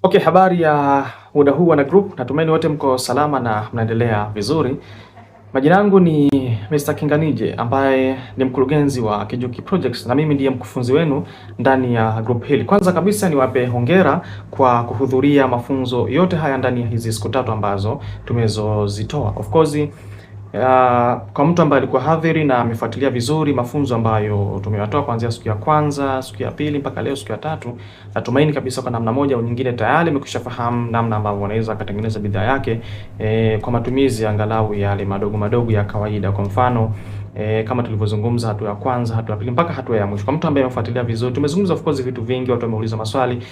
Okay, habari ya muda huu wana group. Natumaini wote mko salama na mnaendelea vizuri. Majina yangu ni Mr. Kinganije ambaye ni mkurugenzi wa Kijuki Projects na mimi ndiye mkufunzi wenu ndani ya group hili. Kwanza kabisa niwape hongera kwa kuhudhuria mafunzo yote haya ndani ya hizi siku tatu ambazo tumezozitoa. Of course, kwa mtu ambaye alikuwa hadhiri na amefuatilia vizuri mafunzo ambayo tumeyatoa kuanzia siku ya kwanza, siku ya pili mpaka leo siku ya tatu, natumaini kabisa kwa namna moja au nyingine tayari amekwishafahamu namna ambavyo anaweza akatengeneza bidhaa yake kwa matumizi angalau yale madogo madogo ya kawaida. Kwa mfano kama tulivyozungumza hatua ya kwanza, hatua ya pili mpaka hatua ya mwisho. Kwa mtu ambaye amefuatilia vizuri, tumezungumza of course vitu vingi, watu wameuliza maswali.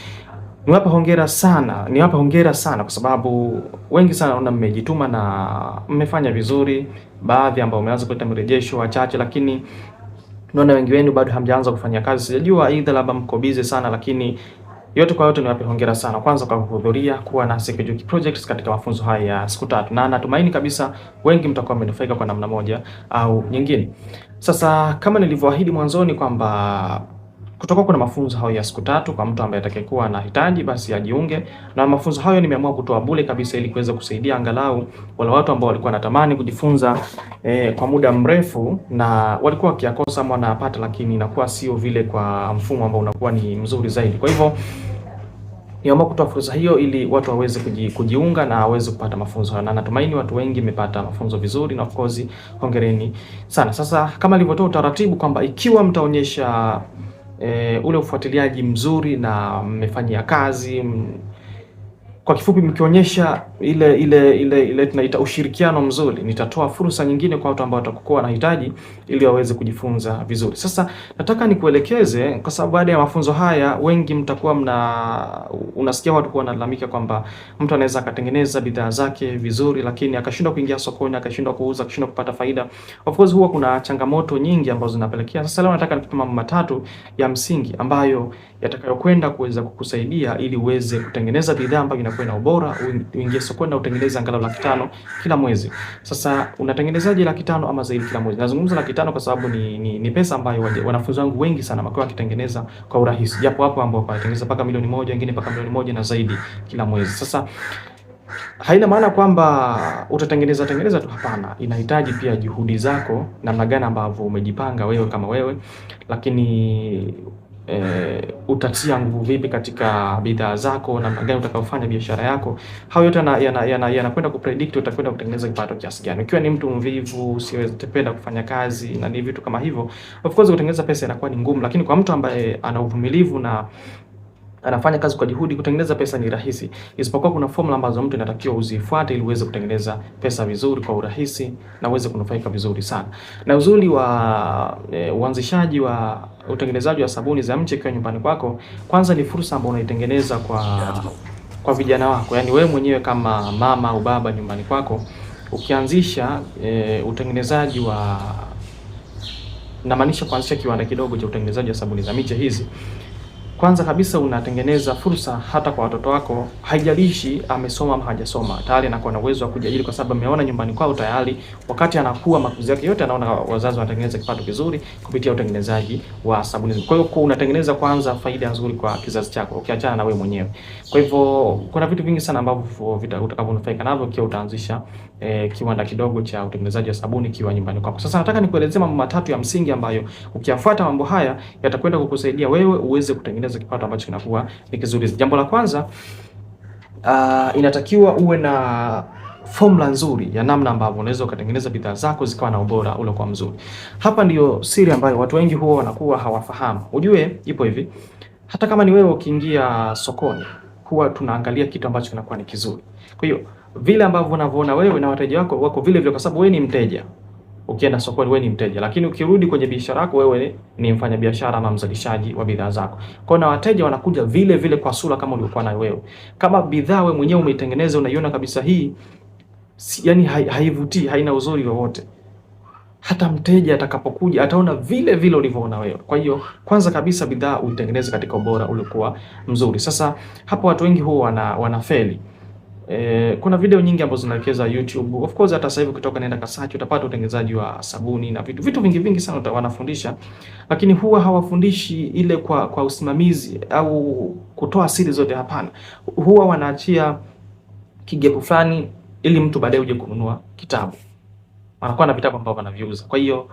Niwape hongera sana kwa sababu wengi sana naona mmejituma na mmefanya vizuri. Baadhi ambao wameanza kuleta mrejesho wachache, lakini naona wengi wenu bado hamjaanza kufanya kazi. Sijajua aidha labda mko busy sana, lakini yote kwa yote niwape hongera sana kwanza kwa kuhudhuria kuwa na Kijuki Projects katika mafunzo haya ya siku tatu, na natumaini kabisa wengi mtakuwa mmenufaika kwa namna moja au nyingine. Sasa kama nilivyoahidi mwanzoni kwamba kutoka kuna mafunzo hayo ya siku tatu kwa mtu ambaye atakayekuwa anahitaji basi ajiunge na mafunzo hayo. Nimeamua kutoa bure kabisa ili kuweza kusaidia angalau wale watu ambao walikuwa wanatamani kujifunza kwa muda mrefu na walikuwa wakiyakosa ama wanapata, lakini inakuwa sio vile kwa mfumo ambao unakuwa ni mzuri zaidi. Kwa hivyo niamua kutoa fursa hiyo ili watu waweze kujiunga na waweze kupata mafunzo hayo, na natumaini watu wengi wamepata mafunzo vizuri, na of course hongereni sana. Sasa kama nilivyotoa utaratibu kwamba ikiwa mtaonyesha ule ufuatiliaji mzuri na mmefanyia kazi, kwa kifupi mkionyesha ile tunaita ushirikiano mzuri, nitatoa fursa nyingine kwa watu ambao watakuwa wanahitaji ili waweze kujifunza vizuri. Sasa nataka nikuelekeze, kwa sababu baada ya mafunzo haya wengi mtakuwa unasikia watu wanalalamika kwamba mtu anaweza akatengeneza bidhaa zake vizuri lakini akashindwa kuingia sokoni, akashindwa kuuza, akashindwa kupata faida. Of course huwa kuna changamoto nyingi ambazo zinapelekea. Sasa leo nataka nikupe mambo matatu ya msingi ambayo yatakayokwenda kuweza kukusaidia ili uweze kutengeneza bidhaa ambayo inakuwa na ubora, uingie sokoni na utengeneze angalau 500,000 kila mwezi. Sasa unatengenezaje 500,000 ama zaidi kila mwezi? Nazungumza 500,000 kwa sababu ni pesa ambayo wanafunzi wangu wengi sana wamekuwa wakitengeneza kwa urahisi, japo hapo ambao wanatengeneza mpaka milioni 1, wengine mpaka milioni 1 na zaidi kila mwezi. Sasa haina maana kwamba utatengeneza tu, hapana. Inahitaji pia juhudi zako, namna gani ambavyo umejipanga wewe kama wewe, lakini utatia nguvu vipi katika bidhaa zako, namna gani utakaofanya biashara yako. Hayo yote yanakwenda kupredict utakwenda kutengeneza kipato kiasi gani. Ukiwa ni mtu mvivu, usiyependa kufanya kazi na ni vitu kama hivyo, of course kutengeneza pesa inakuwa ni ngumu, lakini kwa mtu ambaye ana uvumilivu na anafanya kazi kwa juhudi, kutengeneza pesa ni rahisi. Isipokuwa kuna formula ambazo mtu inatakiwa uzifuate ili uweze kutengeneza pesa vizuri kwa urahisi na uweze kunufaika vizuri sana. Na uzuri wa uanzishaji wa utengenezaji wa sabuni za mche kwa nyumbani kwako, kwanza ni fursa ambayo unaitengeneza kwa vijana wako. Yaani wewe mwenyewe kama mama au baba nyumbani kwako ukianzisha utengenezaji wa, namaanisha kuanzisha kiwanda kidogo cha utengenezaji wa sabuni za miche hizi, kwanza kabisa unatengeneza fursa hata kwa watoto wako, haijalishi amesoma ama hajasoma, tayari anakuwa na uwezo wa kujiajiri kwa sababu ameona nyumbani kwao tayari wakati anakuwa makuzi yake yote anaona wazazi wanatengeneza kipato kizuri kupitia utengenezaji wa sabuni. Kwa hiyo unatengeneza kwanza faida nzuri kwa kizazi chako ukiachana na wewe mwenyewe. Kwa hivyo kuna vitu vingi sana ambavyo utakavyonufaika navyo ikiwa utaanzisha kiwanda kidogo cha utengenezaji wa sabuni kiwa nyumbani kwako. Sasa nataka nikuelezee mambo matatu ya msingi ambayo ukiyafuata mambo haya yatakwenda kukusaidia wewe uweze kutengeneza kipato ambacho kinakuwa ni kizuri. Jambo la kwanza, inatakiwa uwe na formula nzuri ya namna ambavyo unaweza ukatengeneza bidhaa zako zikawa na ubora ule kwa mzuri. Hapa ndiyo siri ambayo watu wengi huwa wanakuwa hawafahamu. Ujue ipo hivi, hata kama ni wewe ukiingia sokoni, huwa tunaangalia kitu ambacho kinakuwa ni kizuri. Kwa hiyo vile ambavyo unavyoona wewe na wateja wako vile vile, kwa sababu wewe ni mteja. Ukienda sokoni wewe ni mteja, lakini ukirudi kwenye biashara yako wewe ni mfanyabiashara ama mzalishaji wa bidhaa zako. Kwa na wateja wanakuja vile vile kwa sura kama ulivyokuwa nayo wewe. Kama bidhaa wewe mwenyewe umeitengeneza, unaiona kabisa hii yani haivutii, haina uzuri wowote, hata mteja atakapokuja ataona vile vile ulivyoona wewe. Kwa hiyo kwanza kabisa bidhaa uitengeneze katika ubora uliokuwa mzuri. Sasa hapo watu wengi huwa wanafeli. Kuna video nyingi ambazo zinaelekeza YouTube. Of course hata sasa hivi kutoka nenda kasearch utapata utengenezaji wa sabuni na vitu vingi sana wanafundisha, lakini huwa hawafundishi ile kwa usimamizi au kutoa siri zote. Hapana, huwa wanaachia kigepu fulani ili mtu baadaye uje kununua kitabu. Wanakuwa na vitabu ambavyo wanaviuza. Kwa hiyo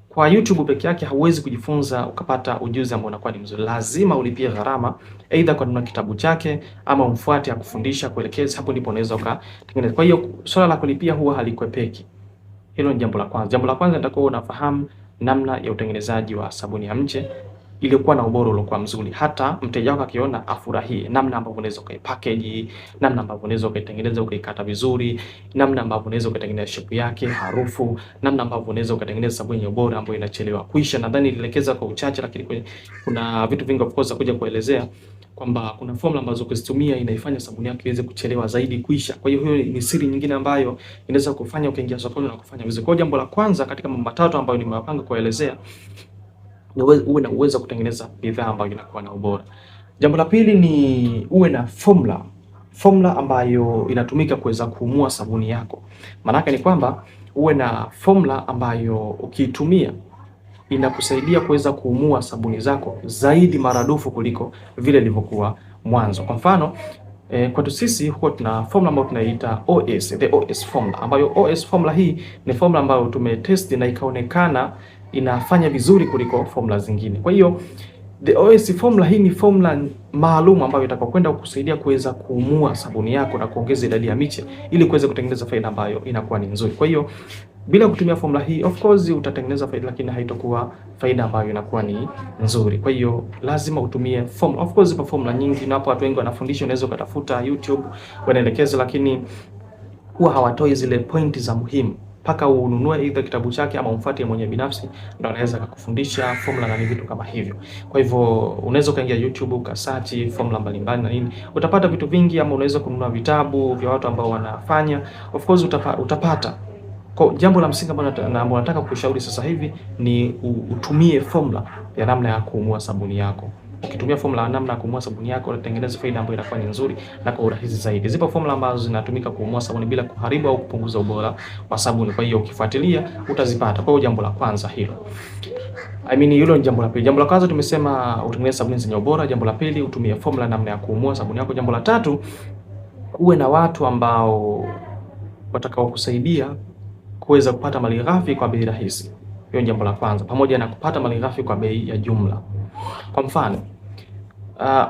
kwa YouTube peke yake hauwezi kujifunza ukapata ujuzi ambao unakuwa ni mzuri. Lazima ulipie gharama, aidha kwa kununua kitabu chake ama umfuate akufundisha, kuelekeza, hapo ndipo unaweza ukatengeneza. Kwa hiyo swala la kulipia huwa halikwepeki. Hilo ni jambo la kwanza. Jambo la kwanza nitakuwa unafahamu namna ya utengenezaji wa sabuni ya mche iliyokuwa na ubora uliokuwa mzuri, hata mteja wako akiona afurahie. Namna ambavyo unaweza ukaipackage, namna ambavyo unaweza ukaitengeneza ukaikata vizuri, namna ambavyo unaweza ukatengeneza shape yake, harufu, namna ambavyo unaweza ukatengeneza sabuni yenye ubora ambayo inachelewa kuisha. Nadhani nilielekeza kwa uchache, lakini kuna vitu vingi of course kuja kuelezea kwamba kuna formula ambazo ukizitumia inaifanya sabuni yako iweze kuchelewa zaidi kuisha. Kwa hiyo ni siri nyingine ambayo inaweza kufanya ukaingia sokoni na kufanya vizuri. Kwa jambo la kwanza katika mambo matatu ambayo nimewapanga kuelezea, uwe na uwezo wa kutengeneza bidhaa ambayo inakuwa na ubora. Jambo la pili ni uwe na formula ambayo inatumika kuweza kuumua sabuni yako. Maana ni kwamba uwe na formula ambayo ukiitumia inakusaidia kuweza kuumua sabuni zako zaidi maradufu kuliko vile ilivyokuwa mwanzo. Kwa mfano, kwetu sisi huko tuna formula ambayo tunaita OS, the OS formula, ambayo OS formula hii ni formula ambayo tumetest na ikaonekana inafanya vizuri kuliko formula zingine. Kwa hiyo the OS formula hii ni formula maalum ambayo itakwenda kukusaidia kuweza kuumua sabuni yako na kuongeza idadi ya miche ili kuweza kutengeneza faida ambayo inakuwa ni nzuri. Kwa hiyo bila kutumia formula hii of course utatengeneza faida, lakini haitakuwa faida ambayo inakuwa ni nzuri. Kwa hiyo lazima utumie formula. Of course ipo formula nyingi na hapo watu wengi wanafundisha, unaweza ukatafuta YouTube wanaelekeza, lakini huwa hawatoi zile pointi za muhimu. Paka ununue either kitabu chake ama umfuate mwenye binafsi ndio anaweza kukufundisha formula na vitu kama hivyo. Kwa hivyo unaweza kaingia YouTube ukasearch formula mbalimbali na nini, utapata vitu vingi, ama unaweza kununua vitabu vya watu ambao wanafanya, of course utapata. Kwa jambo la msingi ambalo nataka kukushauri sasa hivi ni utumie formula ya namna ya kuumua sabuni yako. Ukitumia formula namna ya kuumua sabuni yako utatengeneza faida ambayo inakuwa ni nzuri na kwa urahisi zaidi. Zipo formula ambazo zinatumika kuumua sabuni bila kuharibu au kupunguza ubora wa sabuni. Kwa hiyo ukifuatilia utazipata. Kwa hiyo jambo la kwanza hilo. Hilo ni jambo la pili. Jambo la kwanza tumesema utengeneze sabuni zenye ubora. Jambo la pili utumie formula namna ya kuumua sabuni yako. Jambo la tatu uwe na watu ambao watakao kusaidia kuweza kupata malighafi kwa bei rahisi. Hiyo ni jambo la kwanza, pamoja na kupata malighafi kwa bei ya jumla. Kwa mfano,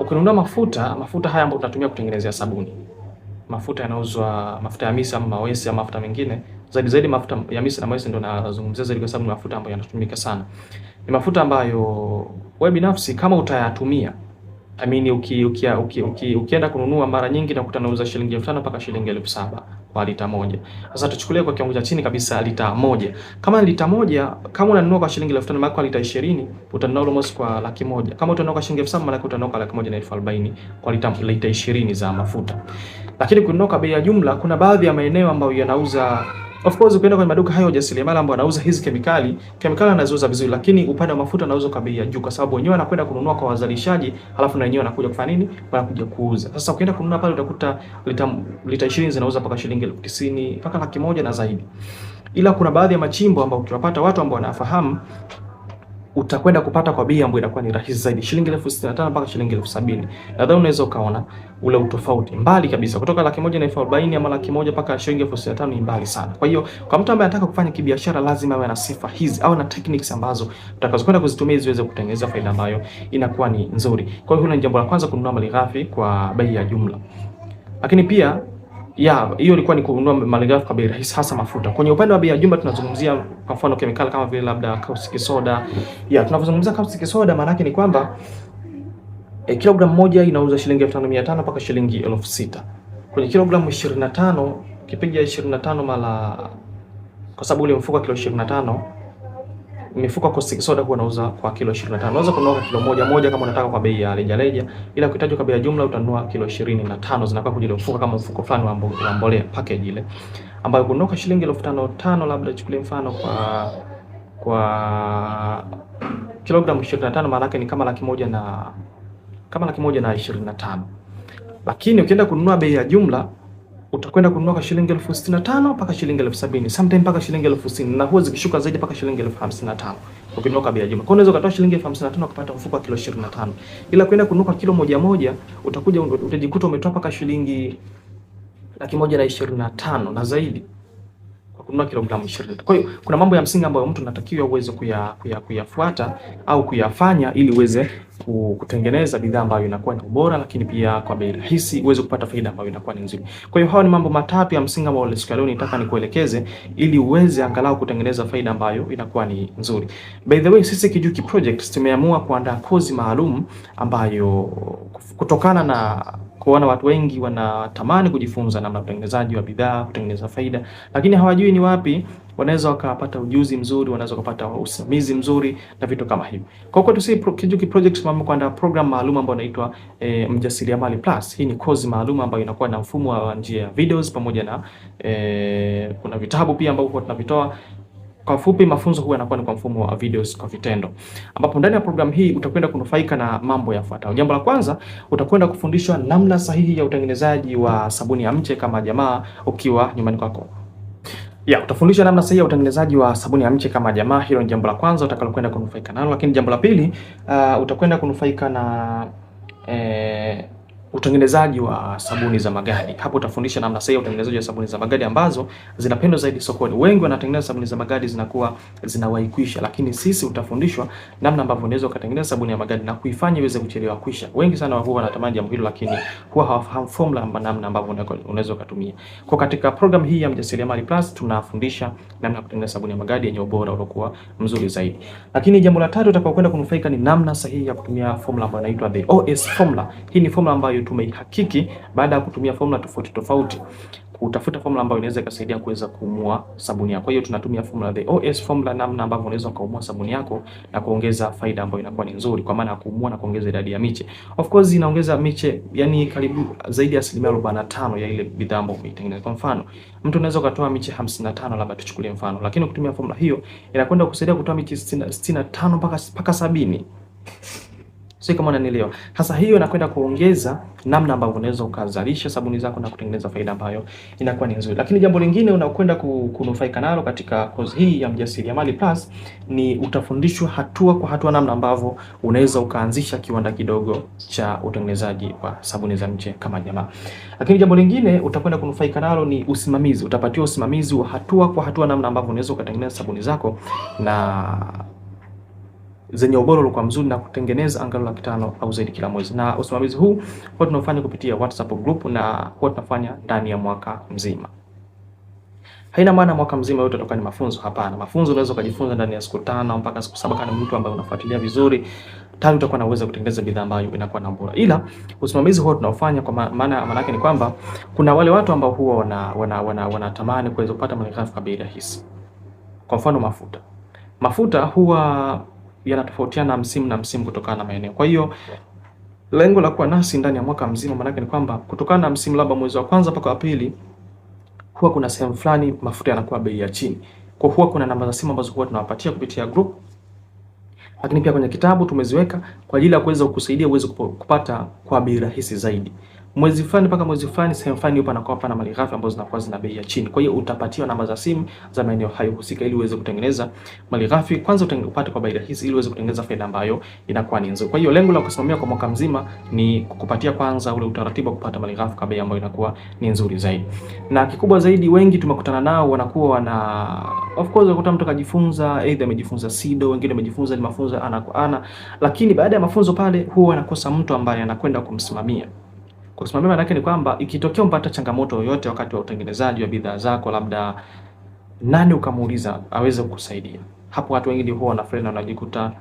ukinunua mafuta haya ambayo tunatumia kutengenezea sabuni. Mafuta yanauzwa, mafuta ya misa ama mawese ama mafuta mengine. Zaidi mafuta ya misa na mawese ndio nazungumzia zaidi kwa sababu ni mafuta ambayo yanatumika sana. Ni mafuta ambayo wewe binafsi kama utayatumia, ukienda kununua mara nyingi nakuta nauza shilingi 5,000 mpaka shilingi 7,000 kwa lita moja. Sasa tuchukulie kwa kiwango cha chini kabisa lita moja. Kama lita moja, kama unanunua kwa shilingi 5,000 maana kwa lita 20 utanunua almost kwa 100,000. Kama utanunua kwa shilingi 7,000 maana utanunua kwa 140,000 kwa lita 20 za mafuta. Lakini kununua kwa bei ya jumla, kuna baadhi ya maeneo ambayo yanauza, of course ukienda kwenye maduka hayo jasiriamali ambao wanauza hizi kemikali anaziuza vizuri, lakini upande wa mafuta anauza kwa bei ya juu kwa sababu wenyewe wanakwenda kununua kwa wazalishaji, halafu na wenyewe wanakuja kufanya nini? Wanakuja kuuza. Sasa ukienda kununua pale utakuta lita 20 zinauza mpaka shilingi 90,000 mpaka 100,000 na zaidi. Ila kuna baadhi ya machimbo ambao ukiwapata watu ambao wanafahamu utakwenda kupata kwa bei ambayo inakuwa ni rahisi zaidi, shilingi 65,000 mpaka shilingi 70,000. Nadhani unaweza ukaona ule utofauti mbali kabisa, kutoka 140,000 ama 100,000 mpaka shilingi 65,000 ni mbali sana. Kwa hiyo kwa mtu ambaye anataka kufanya kibiashara lazima awe na sifa hizi au na techniques ambazo utakazokwenda kuzitumia ili ziweze kutengeneza faida ambayo inakuwa ni nzuri. Kwa hiyo hilo ni jambo la kwanza, kununua malighafi kwa bei ya jumla. Lakini pia hiyo ilikuwa ni kununua malighafi kwa bei rahisi, hasa mafuta. Kwenye upande wa bei ya jumla tunazungumzia kwa mfano kemikali kama vile labda caustic soda. Tunapozungumzia caustic soda maana yake ni kwamba kilogramu moja inauza shilingi 5,500 mpaka shilingi 6,000. Kwenye kilogramu 25, kipiga 25 mara, kwa sababu ile mfuko kilo 25, mifuko ya caustic soda huwa nauza kwa kilo 25. Unaweza kununua kilo moja kama unataka kwa bei ya rejareja, ila ukihitaji kwa bei ya jumla utanunua kilo 25, zinakuwa kwenye mfuko kama mfuko fulani wa mbolea package ile, ambayo kununua shilingi 5,500, labda chukulie mfano kwa kilogramu 25 maana yake ni kama 1,125. Lakini ukienda kununua bei ya jumla utakwenda kununua kwa shilingi 65,000 mpaka shilingi 70,000, sometimes mpaka shilingi 60,000, na huwa zikishuka zaidi mpaka shilingi 55,000 ukinunua kwa bei ya jumla. Kwa unaweza ukatoa shilingi 55,000 ukapata mfuko wa kilo 25. Ila kwenda kununua kilo moja moja utakuja utajikuta umetoa mpaka shilingi 125,000 na zaidi kwa kununua kilogramu 20. Kwa hiyo kuna mambo ya msingi ambayo mtu anatakiwa uweze kuyafuata au kuyafanya ili uweze kutengeneza bidhaa ambayo inakuwa na ubora, lakini pia kwa bei rahisi uweze kupata faida ambayo inakuwa ni nzuri. Kwa hiyo hawa ni mambo matatu ya msingi ambayo leo nitaka nikuelekeze ili uweze angalau kutengeneza faida ambayo inakuwa ni nzuri. By the way, sisi Kijuki Projects tumeamua kuandaa kozi maalum ambayo kutokana na kuona watu wengi wanatamani kujifunza namna utengenezaji wa bidhaa, kutengeneza faida, lakini hawajui ni wapi wanaweza wakapata ujuzi mzuri, wanaweza kupata usimamizi mzuri na vitu kama hivyo. Kwa hiyo sisi Kijuki Project tumeamua kuandaa program maalum ambayo inaitwa Mjasiriamali Plus. Hii ni kozi maalum ambayo inakuwa na mfumo wa njia ya videos pamoja na kuna vitabu pia ambavyo tunavitoa. Kwa fupi, mafunzo huwa yanakuwa ni kwa mfumo wa videos kwa vitendo, ambapo ndani ya program hii utakwenda kunufaika na mambo yafuatayo. Jambo la kwanza, utakwenda kufundishwa namna sahihi ya utengenezaji wa sabuni ya mche kama jamaa ukiwa nyumbani kwako. Utafundishwa namna sahihi ya utengenezaji wa sabuni ya mche kama jamaa. Hilo ni jambo la kwanza utakalokwenda kunufaika nalo. Lakini jambo la pili, utakwenda kunufaika na utengenezaji wa sabuni za magadi. Hapo utafundisha namna sahihi ya utengenezaji wa sabuni za magadi ambazo zinapendwa zaidi sokoni. Wengi wanatengeneza sabuni za magadi zinakuwa zinawahi kuisha, lakini sisi utafundishwa namna ambavyo unaweza kutengeneza sabuni ya magadi na kuifanya iweze kuchelewa kuisha. Wengi sana huwa wanatamani jambo hilo, lakini huwa hawafahamu formula namna ambavyo unaweza kutumia. Kwa katika program hii ya Mjasiriamali Plus tunafundisha namna ya kutengeneza sabuni ya magadi yenye ubora uliokuwa mzuri zaidi. Lakini jambo la tatu utakaokwenda kunufaika ni namna sahihi ya kutumia formula ambayo inaitwa the OS formula. Hii ni formula ambayo tumeihakiki baada ya kutumia formula tofauti kutafuta formula ambayo inaweza kusaidia kuweza kuumua sabuni yako. Kwa hiyo tunatumia formula the OS formula, namna ambavyo unaweza kuumua sabuni yako na kuongeza faida ambayo inakuwa ni nzuri, kwa maana ya kuumua na kuongeza idadi ya miche. Of course inaongeza miche, yani karibu zaidi ya 45% ya ile bidhaa ambayo umeitengeneza. Kwa mfano, mtu unaweza kutoa miche 55, labda tuchukulie mfano, lakini ukitumia formula hiyo inakwenda kusaidia kutoa miche 65 mpaka 70. Sio kama unanielewa. Sasa hiyo inakwenda kuongeza namna ambavyo unaweza ukazalisha sabuni zako na kutengeneza faida ambayo inakuwa ni nzuri. Lakini jambo lingine unakwenda kunufaika nalo katika course hii ya Mjasiriamali Plus ni utafundishwa hatua kwa hatua namna ambavyo unaweza ukaanzisha kiwanda kidogo cha utengenezaji wa sabuni za mche kama jamaa. Lakini jambo lingine utakwenda kunufaika nalo ni usimamizi. Utapatiwa usimamizi wa hatua kwa hatua namna ambavyo unaweza ukatengeneza sabuni zako na zenye ubora uliokuwa mzuri na kutengeneza angalau 500 au zaidi kila mwezi. Na usimamizi huu huwa tunafanya kupitia WhatsApp group na huwa tunafanya ndani ya mwaka mzima. Haina maana mwaka mzima yote utakuwa ni mafunzo, hapana. Mafunzo unaweza kujifunza ndani ya siku 5 mpaka siku 7 kama mtu ambaye unafuatilia vizuri, tayari utakuwa na uwezo kutengeneza bidhaa ambayo inakuwa na ubora. Ila usimamizi huo tunaofanya kwa maana yake ni kwamba kuna wale watu ambao huwa wanatamani kuweza kupata malighafi kwa bei rahisi. Kwa mfano mafuta. Mafuta huwa yanatofautiana msimu na msimu kutokana na maeneo. Kwa hiyo lengo la kuwa nasi ndani ya mwaka mzima maana yake ni kwamba kutokana na msimu, labda mwezi wa kwanza mpaka wa pili, huwa kuna sehemu fulani mafuta yanakuwa bei ya chini. Kwa huwa kuna namba za simu ambazo huwa tunawapatia kupitia group. Lakini pia kwenye kitabu tumeziweka kwa ajili ya kuweza kukusaidia uweze kupata kwa bei rahisi zaidi. Mwezi fulani mpaka mwezi fulani sehemu fulani yupo anakuwa pana malighafi ambazo zinakuwa zina bei ya chini. Kwa hiyo utapatiwa namba za simu za maeneo hayo husika ili uweze kutengeneza malighafi. Kwanza upate kwa bei rahisi ili uweze kutengeneza faida ambayo inakuwa ni nzuri. Kwa hiyo lengo la kusimamia kwa mwaka mzima ni kukupatia kwanza ule utaratibu wa kupata malighafi kwa bei ambayo inakuwa ni nzuri zaidi. Na kikubwa zaidi, wengi tumekutana nao wanakuwa of course ukuta mtu kajifunza, aidha amejifunza SIDO, wengine wamejifunza ni mafunzo ana kwa ana, lakini baada ya mafunzo pale huwa anakosa mtu ambaye anakwenda kumsimamia. Kusimamia maana yake ni kwamba ikitokea mpata changamoto yoyote wakati wa utengenezaji wa bidhaa zako, labda nani ukamuuliza aweze kukusaidia. Hapo watu wengi huwa wanafrena, wanajikuta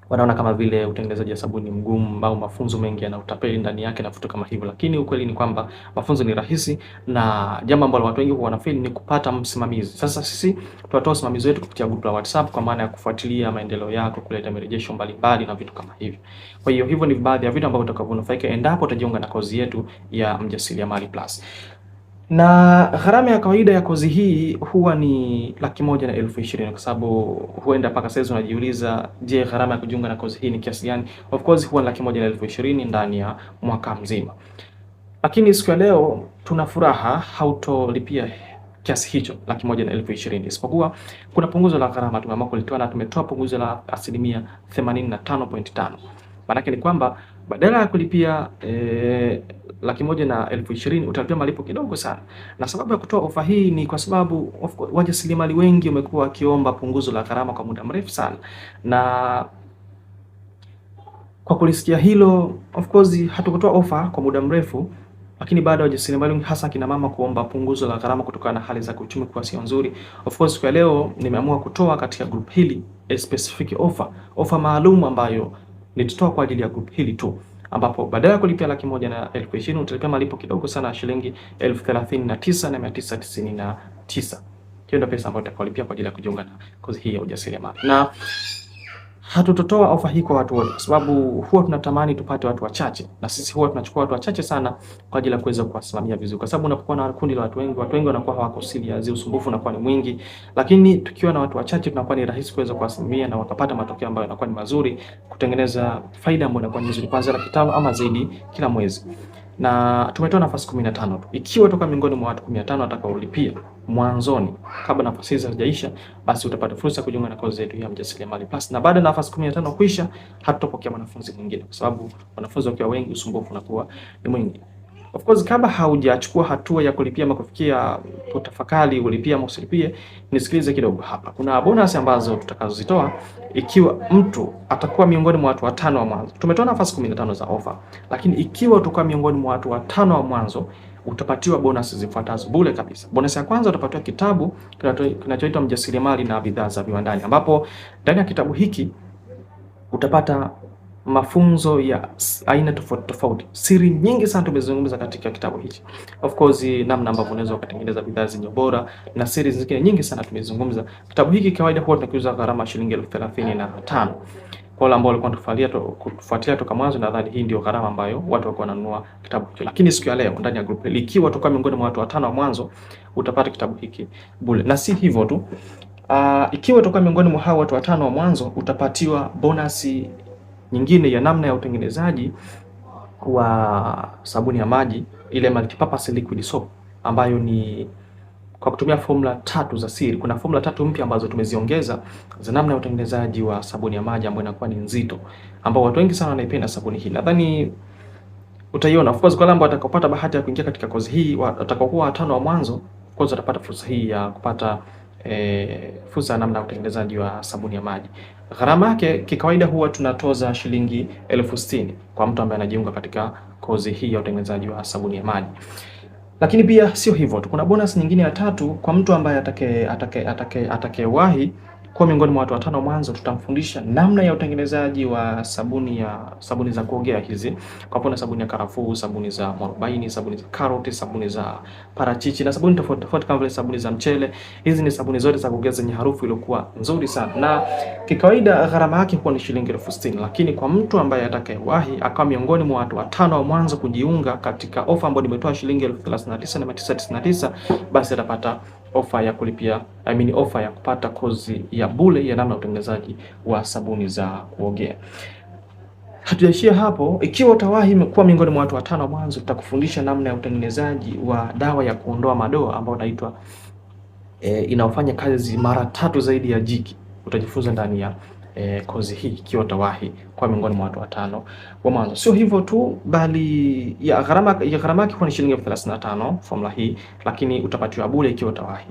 wanaona kama vile utengenezaji wa sabuni mgumu au mafunzo mengi yana utapeli ndani yake na vitu kama hivyo, lakini ukweli ni kwamba mafunzo ni rahisi, na jambo ambalo watu wengi huwa wanafeli ni kupata msimamizi. Sasa sisi tunatoa usimamizi wetu kupitia group la WhatsApp kwa maana ya kufuatilia maendeleo yako, kuleta marejesho mbalimbali na vitu kama hivyo. Kwa hiyo hivyo ni baadhi ya vitu ambavyo utakavyonufaika endapo utajiunga na kozi yetu ya Mjasiriamali Plus. Na gharama ya kawaida ya kozi hii huwa ni 120,000 kwa sababu huenda mpaka sasa unajiuliza, je, gharama ya kujiunga na kozi hii ni kiasi gani? Of course huwa ni 120,000 ndani ya mwaka mzima. Lakini siku ya leo tuna furaha hautolipia kiasi hicho 1,120,000, isipokuwa kuna punguzo la gharama tumeamua kulitoa, na tumetoa punguzo la 85.5. Maana yake ni kwamba badala ya kulipia 1,120,000 utalipia malipo kidogo sana. Na sababu ya kutoa ofa hii ni kwa sababu wajasiriamali wengi wamekuwa wakiomba punguzo la gharama kwa muda mrefu sana, na kwa kulisikia hilo, of course hatukutoa ofa kwa muda mrefu, lakini baada ya wajasiriamali hasa kina mama kuomba punguzo la gharama kutokana na hali za kiuchumi kuwa sio nzuri, of course kwa leo nimeamua kutoa katika group hili a specific offer maalum ambayo nitatoa kwa ajili ya group hili tu, ambapo badala ya kulipia 1,120,000 utalipia malipo kidogo sana shilingi 39,999. Hiyo ndio pesa ambayo utakalipia kwa ajili ya kujiunga na kozi hii ya ujasiriamali. Na hatutotoa ofa hii kwa watu wote kwa sababu huwa tunatamani tupate watu wachache, na sisi huwa tunachukua watu wachache sana kwa ajili ya kuweza kuwasimamia vizuri, kwa sababu unapokuwa na kundi la watu wengi wanakuwa hawako serious, usumbufu unakuwa ni mwingi. Lakini tukiwa na watu wachache tunakuwa ni rahisi kuweza kuwasimamia na wakapata matokeo ambayo yanakuwa ni mazuri, kutengeneza faida ambayo inakuwa ni nzuri kuanzia 500,000 ama zaidi kila mwezi. Na tumetoa nafasi 15 tu. Ikiwa toka miongoni mwa watu 15 watakaolipia mwanzoni kabla nafasi hizo hazijaisha, basi utapata fursa ya kujiunga na kozi yetu ya Mjasiriamali Plus. Na baada ya nafasi 15 kuisha, hatutapokea wanafunzi mwingine kwa sababu wanafunzi wakiwa wengi usumbufu unakuwa ni mwingi. Of course kabla haujachukua hatua ya kulipia ama kufikia utafakari ulipia ama usilipie, nisikilize kidogo hapa. Kuna bonus ambazo tutakazozitoa ikiwa mtu atakuwa miongoni mwa watu watano wa mwanzo. Tumetoa nafasi 15 za offer, lakini ikiwa utakuwa miongoni mwa watu watano wa mwanzo, utapatiwa bonus zifuatazo bure kabisa. Bonus ya kwanza, utapatiwa kitabu kinachoitwa Mjasiriamali na Bidhaa za Viwandani, ambapo ndani ya kitabu hiki utapata mafunzo ya aina tofauti tofauti. Siri nyingi sana tumezungumza katika kitabu hichi. Of course namna ambavyo unaweza kutengeneza bidhaa zenye ubora na siri zingine nyingi sana tumezungumza. Kitabu hiki kawaida huwa tunakiuza gharama shilingi 35,000. Kwa wale ambao walikuwa kufuatilia toka mwanzo, nadhani hii ndio gharama ambayo watu walikuwa wananunua kitabu hiki. Lakini siku ya leo ndani ya group hili, ikiwa utakuwa miongoni mwa watu watano wa mwanzo, utapata kitabu hiki bure. Na si hivyo tu. Ikiwa utakuwa miongoni mwa hao watu watano wa mwanzo, utapatiwa bonasi nyingine ya namna ya utengenezaji wa sabuni ya maji, ile multipurpose liquid soap, ambayo ni kwa kutumia formula 3 za siri. Kuna formula 3 mpya ambazo tumeziongeza za namna ya utengenezaji wa sabuni ya maji ambayo inakuwa ni nzito, ambao watu wengi sana wanaipenda sabuni hii. Nadhani utaiona. Of course kwa wale ambao watakapata bahati ya kuingia katika kozi hii, watakaokuwa watano wa mwanzo, of course watapata fursa hii ya kupata fursa ya namna ya utengenezaji wa sabuni ya maji. Gharama yake kikawaida huwa tunatoza shilingi 60,000 kwa mtu ambaye anajiunga katika kozi hii ya utengenezaji wa sabuni ya maji. Lakini pia sio hivyo tu, kuna bonus nyingine ya tatu kwa mtu ambaye atakayewahi kwa miongoni mwa watu watano mwanzo. Tutamfundisha namna ya utengenezaji wa sabuni za kuogea hizi. Kwa mfano sabuni ya karafuu, sabuni za mwarobaini, sabuni za karoti, sabuni za parachichi na sabuni tofauti tofauti kama vile sabuni za mchele. Hizi ni sabuni zote za kuogea zenye harufu iliyokuwa nzuri sana. Na kikawaida gharama yake huwa ni shilingi 60,000, lakini kwa mtu ambaye atakayewahi akawa miongoni mwa watu watano wa mwanzo kujiunga katika ofa ambayo nimetoa shilingi 39,999, basi atapata ofa ya kulipia, ofa ya kupata kozi ya bure ya namna ya utengenezaji wa sabuni za kuogea. Hatujaishia hapo. Ikiwa utawahi kuwa miongoni mwa watu watano wa mwanzo, tutakufundisha namna ya utengenezaji wa dawa ya kuondoa madoa ambayo inaitwa inaofanya kazi mara 3 zaidi ya jiki. Utajifunza ndani ya kozi hii ikiwa utawahi kwa miongoni mwa watu watano wa mwanzo. Sio hivyo tu, bali ya gharama yake ni shilingi 35 formula hii, lakini utapatiwa bure ikiwa utawahi.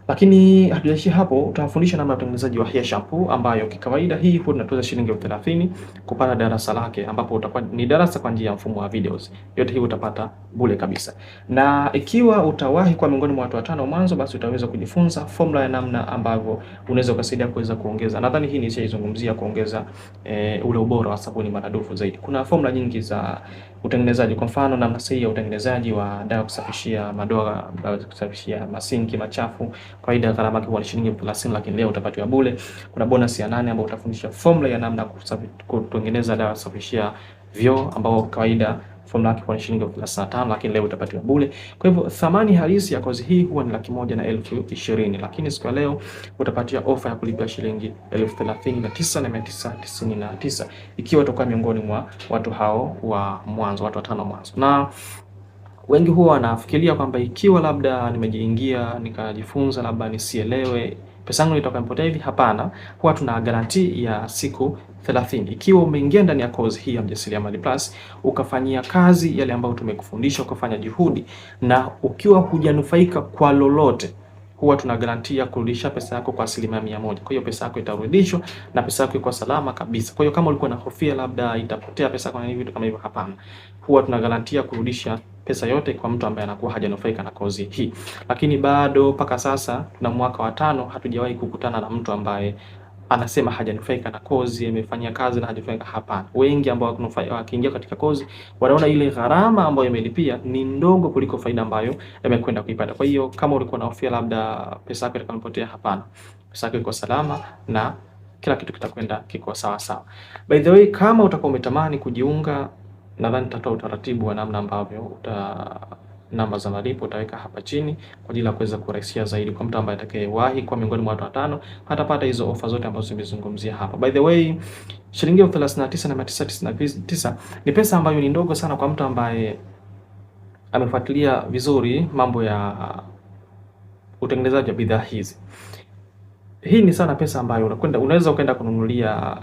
Lakini hatujaishia hapo, utafundisha namna ya utengenezaji wa hair shampoo ambayo kikawaida hii huwa tunatoza shilingi 30,000 kupata darasa lake, ambapo utakuwa ni darasa kwa njia ya mfumo wa videos. Yote hii utapata bure kabisa. Na ikiwa utawahi kwa miongoni mwa watu watano mwanzo, basi utaweza kujifunza formula ya namna ambavyo unaweza kusaidia kuweza kuongeza. Nadhani hii nishaizungumzia kuongeza ule ubora wa sabuni maradufu zaidi. Kuna formula nyingi za utengenezaji, kwa mfano namna sahihi ya utengenezaji wa dawa kusafishia madoa, dawa kusafishia masinki machafu. Kawaida gharama yake ni shilingi 30,000, lakini leo utapatiwa bure. Kuna bonus ya 8 ambayo utafundisha formula ya namna kutengeneza dawa kusafishia vyoo, ambao kawaida formula yake ni shilingi 35,000, lakini leo utapatiwa bure. Kwa hivyo thamani halisi ya kozi hii huwa ni 1,120,000, lakini siku ya leo utapatia ofa ya kulipia shilingi 39,999 ikiwa utakuwa miongoni mwa watu hao wa mwanzo, watu watano mwanzo. Na Wengi huwa wanafikiria kwamba ikiwa labda nimejiingia nikajifunza labda nisielewe pesa yangu itakayopotea hivi. Hapana, huwa tuna guarantee ya siku 30. Ikiwa umeingia ndani ya course hii ya Mjasiriamali Plus ukafanyia kazi yale ambayo tumekufundisha, ukafanya juhudi na ukiwa hujanufaika kwa lolote, huwa tuna garantia kurudisha pesa yako kwa 100%. Kwa hiyo pesa yako itarudishwa na pesa yako iko salama kabisa. Kwa hiyo kama ulikuwa na hofia labda itapotea pesa yako na vitu kama hivyo, hapana. Huwa tuna garantia kurudisha pesa yote kwa mtu ambaye anakuwa hajanufaika na kozi hii. Lakini bado mpaka sasa tuna mwaka wa 5 hatujawahi kukutana na mtu ambaye anasema hajanufaika na kozi, amefanyia kazi na hajanufaika. Hapana. Wengi ambao wakiingia katika kozi wanaona ile gharama ambayo imelipia ni ndogo kuliko faida ambayo yamekwenda kuipata. Kwa hiyo kama ulikuwa na hofia labda pesa yako itakapotea, hapana. Pesa yako iko salama na kila kitu kitakwenda kiko sawa sawa. By the way, kama utakuwa umetamani kujiunga, nadhani nitatoa utaratibu wa namna ambavyo namba za malipo utaweka hapa chini kwa ajili ya kuweza kurahisisha zaidi kwa mtu ambaye atakayewahi kwa miongoni mwa watu 5 hatapata hizo ofa zote ambazo nimezungumzia hapa. By the way, shilingi 39,999 ni pesa ambayo ni ndogo sana kwa mtu ambaye amefuatilia vizuri mambo ya utengenezaji wa bidhaa hizi. Hii ni sana pesa ambayo unaweza ukaenda kununulia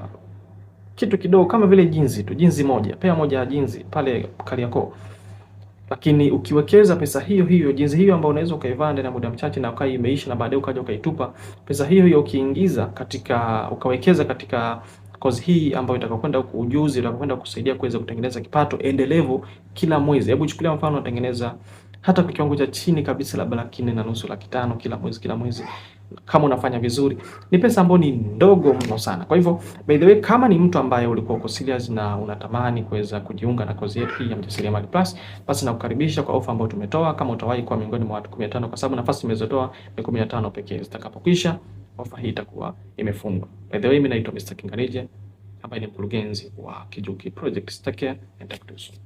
kitu kidogo kama vile jinzi tu, jinzi moja, pea moja ya jinzi pale Kariakoo. Lakini ukiwekeza pesa hiyo jinsi hiyo ambayo unaweza ukaivaa ndani ya muda mchache na ukai imeisha na baadaye ukaja ukaitupa, pesa hiyo ukiingiza katika ukawekeza katika kozi hii ambayo itakwenda huku, ujuzi utakwenda kusaidia kuweza kutengeneza kipato endelevu kila mwezi. Hebu chukulia mfano unatengeneza hata kwa kiwango cha chini kabisa labda 4,500, 500,000 kila mwezi. Kama unafanya vizuri ni pesa ambayo ni ndogo mno sana. Kwa hivyo by the way, kama ni mtu ambaye ulikuwa uko serious na unatamani kuweza kujiunga na kozi yetu hii ya Mjasiriamali Plus, basi nakukaribisha kwa ofa ambayo tumetoa. Kama utawahi kwa miongoni mwa watu 15, kwa sababu nafasi tumezotoa ni 15 pekee. Zitakapokwisha ofa hii itakuwa imefungwa. By the way, mimi naitwa Mr. Kinganije ambaye ni mkurugenzi wa Kijuki Project. Take care and talk to you soon.